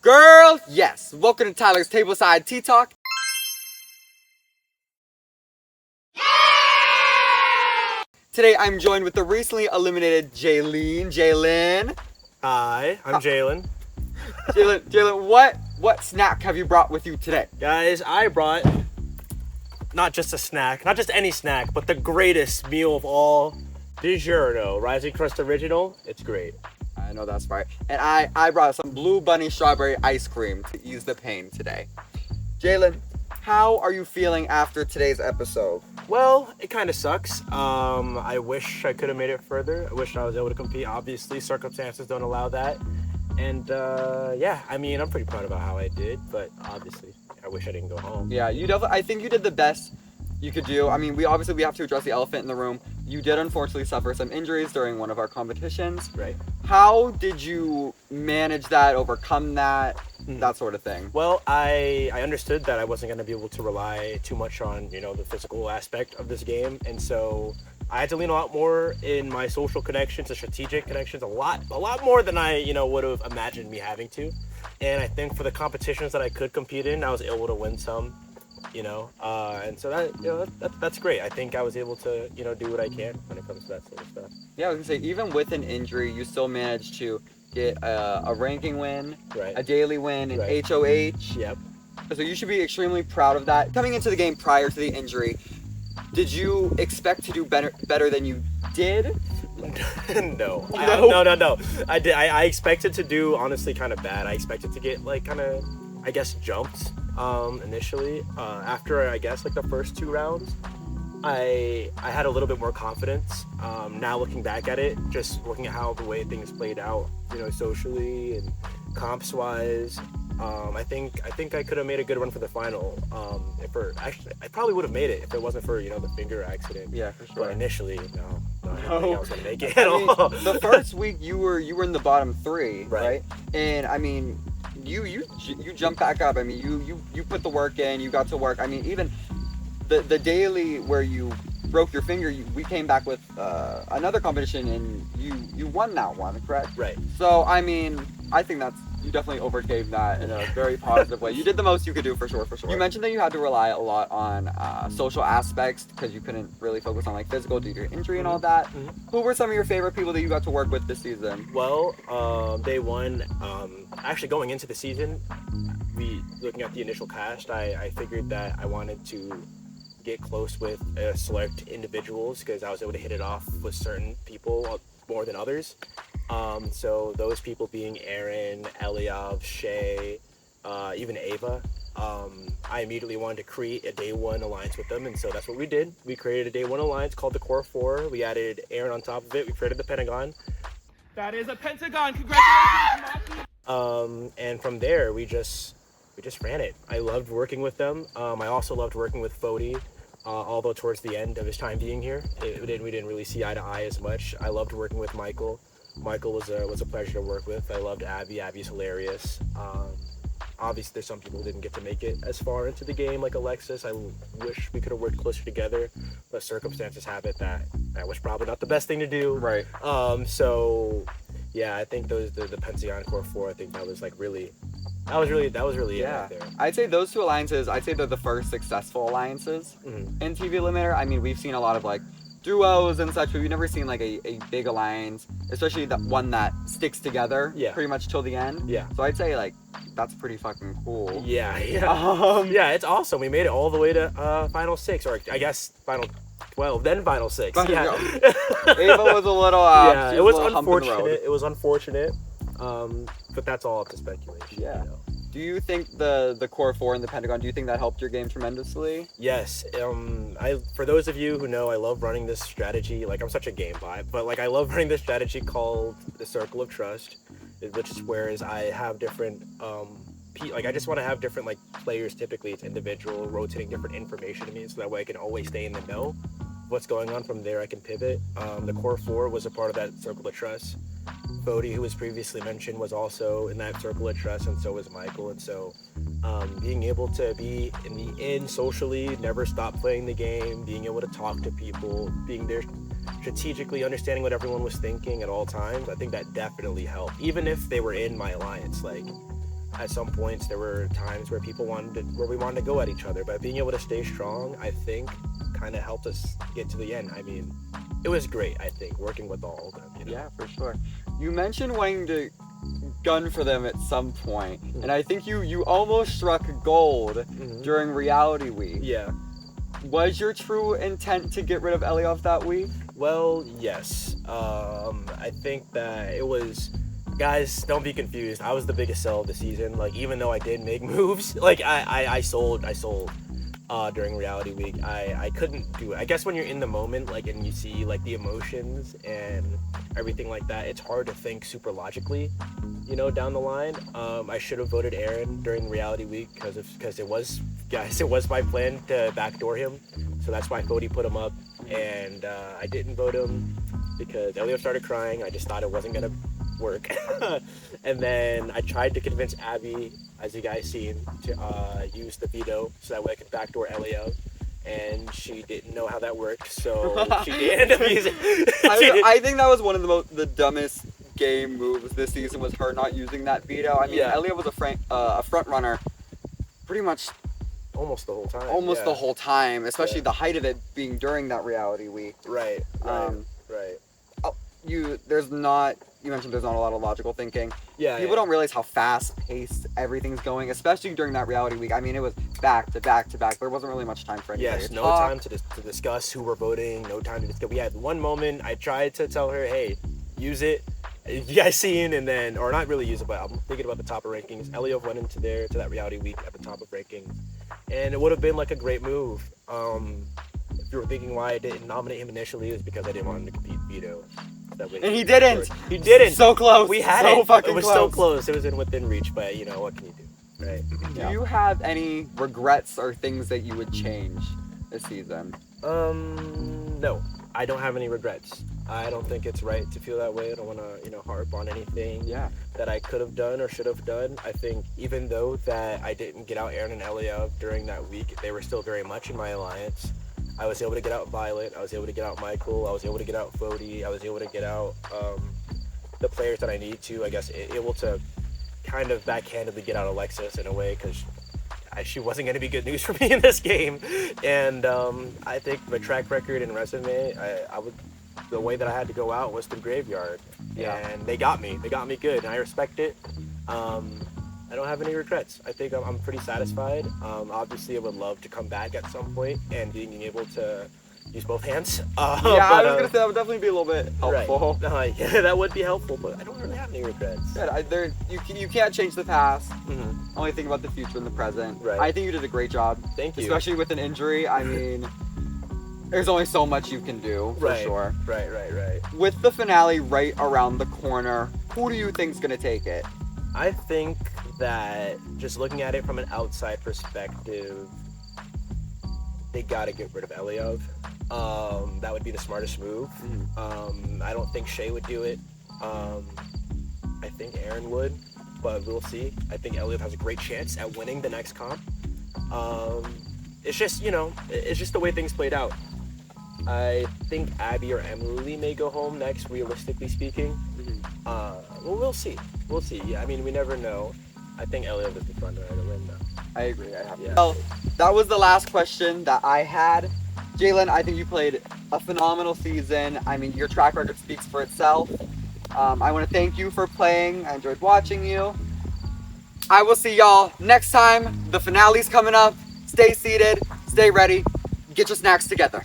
Girl, yes. Welcome to Tyler's Tableside Tea Talk. Today I'm joined with the recently eliminated Jalen. Hi, I'm Jalen. Jalen, what snack have you brought with you today? Guys, I brought not just a snack, not just any snack, but the greatest meal of all, DiGiorno Rising Crust Original. It's great. I know that's right. And I brought some Blue Bunny strawberry ice cream to ease the pain today. Jalen, how are you feeling after today's episode? Well, it kind of sucks. I wish I could have made it further. I wish I was able to compete. Obviously, circumstances don't allow that. And yeah, I mean, I'm pretty proud about how I did, but obviously, I wish I didn't go home. Yeah, I think you did the best you could do. I mean, we have to address the elephant in the room. You did unfortunately suffer some injuries during one of our competitions. Right. How did you manage that, overcome that, that sort of thing? Well, I understood that I wasn't going to be able to rely too much on, the physical aspect of this game. And so I had to lean a lot more in my social connections and strategic connections, a lot more than I, would have imagined me having to. And I think for the competitions that I could compete in, I was able to win some. And so that's great. I think I was able to, do what I can when it comes to that sort of stuff. Yeah, I was gonna say, even with an injury, you still managed to get a ranking win, right, a daily win, an right, HOH. Yep. So you should be extremely proud of that. Coming into the game prior to the injury, did you expect to do better than you did? No. No. I did. I expected to do honestly kind of bad. I expected to get jumped. Initially, after I guess the first 2 rounds, I had a little bit more confidence. Now looking back at it, just looking at how the way things played out, socially and comps wise, I think I could have made a good run for the final. I probably would have made it if it wasn't for the finger accident. Yeah, for sure. But initially, no, I didn't think I was gonna make it at all. The first week you were in the bottom 3, right? And I mean, you jump back up. I mean, you put the work in. You got to work. I mean, even the daily where you broke your finger, we came back with another competition and you won that one, correct? Right. So I mean, I think you definitely overcame that in a very positive way. You did the most you could do for sure. You mentioned that you had to rely a lot on social aspects because you couldn't really focus on physical due to your injury and all that. Who were some of your favorite people that you got to work with this season? Well, day one, actually going into the season, looking at the initial cast, I figured that I wanted to get close with select individuals because I was able to hit it off with certain people more than others. So those people being Aaron, Eliov, Chey, even Ava. I immediately wanted to create a day 1 alliance with them, and so that's what we did. We created a day 1 alliance called the Core 4. We added Aaron on top of it. We created the Pentagon. That is a pentagon. Congratulations. And from there, we just ran it. I loved working with them. I also loved working with Foti. Although towards the end of his time being here, we didn't really see eye to eye as much. I loved working with Michael. Michael was a pleasure to work with. I loved Abbey. Abbey's hilarious. Obviously, there's some people who didn't get to make it as far into the game, like Alexis. I wish we could have worked closer together, but circumstances have it that was probably not the best thing to do. Right. So yeah, I think the Pentagon Core 4. I think that was really. That was really it right there. I'd say those 2 alliances, they're the first successful alliances in TV.Eliminator. I mean, we've seen a lot of duos and such, but we've never seen a big alliance, especially that one that sticks together pretty much till the end. Yeah. So I'd say that's pretty fucking cool. Yeah. Yeah, it's awesome. We made it all the way to final 6, or I guess final 12, then final 6. Yeah. Ava was a little it was unfortunate. It was unfortunate. But that's all up to speculation. Yeah. Do you think the Core 4 and the Pentagon, do you think that helped your game tremendously? Yes. For those of you who know, I love running this strategy. I'm such a game bot, but I love running this strategy called the Circle of Trust, which is whereas I have different I just want to have different players. Typically, it's individual, rotating different information to me, so that way I can always stay in the know of what's going on. From there, I can pivot. The Core 4 was a part of that Circle of Trust. Foti, who was previously mentioned, was also in that Circle of Trust, and so was Michael. And so being able to be in the inn socially, never stop playing the game, being able to talk to people, being there strategically, understanding what everyone was thinking at all times, I think that definitely helped. Even if they were in my alliance, at some points there were times where we wanted to go at each other, but being able to stay strong, I think, kind of helped us get to the end. I mean, it was great, I think, working with all of them. You know? Yeah, for sure. You mentioned wanting to gun for them at some point, and I think you almost struck gold during reality week. Yeah. Was your true intent to get rid of Eliov that week? Well, yes. I think that it was. Guys, don't be confused. I was the biggest sell of the season. Like, even though I did make moves, like I sold during reality week. I couldn't do it. I guess when you're in the moment, like, and you see like the emotions and everything like that, it's hard to think super logically, you know, down the line. I should have voted Aaron during reality week because it was my plan to backdoor him. So that's why Foti put him up, and I didn't vote him because Eliov started crying. I just thought it wasn't gonna work. And then I tried to convince Abbey, as you guys seen, to use the veto so that way I could backdoor Eliov, and she didn't know how that worked, so she did end up using I think that was one of the dumbest game moves this season, was her not using that veto. I mean, Eliov was a front runner pretty much almost the whole time. The whole time, especially the height of it being during that reality week. Right. You mentioned there's not a lot of logical thinking. Yeah. People don't realize how fast-paced everything's going, especially during that reality week. I mean, it was back to back to back. There wasn't really much time for anybody Yes, to no talk. time to discuss who we're voting, no time to discuss. We had one moment, I tried to tell her, hey, use it. You guys seen, and then, or not really use it, but I'm thinking about the top of rankings. Eliov went into to that reality week at the top of rankings, and it would have been like a great move. If you were thinking why I didn't nominate him initially, it was because I didn't want him to compete veto. And he didn't. He didn't. So close. We had so it. Fucking it was close. so close. It was within reach, but you know, what can you do, right? Do you have any regrets or things that you would change this season? No. I don't have any regrets. I don't think it's right to feel that way. I don't want to, harp on anything that I could have done or should have done. I think even though that I didn't get out Aaron and Eliov during that week, they were still very much in my alliance. I was able to get out Violet. I was able to get out Michael. I was able to get out Foti. I was able to get out the players that I need to. I guess able to kind of backhandedly get out Alexis in a way, because she wasn't going to be good news for me in this game. And I think my track record and resume, the way that I had to go out was through Graveyard. And they got me. They got me good, and I respect it. I don't have any regrets. I think I'm pretty satisfied. Obviously, I would love to come back at some point and being able to use both hands. I was going to say that would definitely be a little bit helpful. Right. Yeah, that would be helpful, but I don't really have any regrets. Good. You can't change the past. Only think about the future and the present. Right. I think you did a great job. Thank you. Especially with an injury. I mean, there's only so much you can do, for sure. Right. With the finale right around the corner, who do you think's going to take it? I think that, just looking at it from an outside perspective, they gotta get rid of Eliov. That would be the smartest move. I don't think Chey would do it. I think Aaron would, but we'll see. I think Eliov has a great chance at winning the next comp. It's just, it's just the way things played out. I think Abbey or Emily may go home next, realistically speaking. Well, we'll see. We'll see. Yeah, I mean, we never know. I think Eliov is the front runner to win, though. I agree. Well, that was the last question that I had. Jalen, I think you played a phenomenal season. I mean, your track record speaks for itself. I want to thank you for playing. I enjoyed watching you. I will see y'all next time. The finale's coming up. Stay seated. Stay ready. Get your snacks together.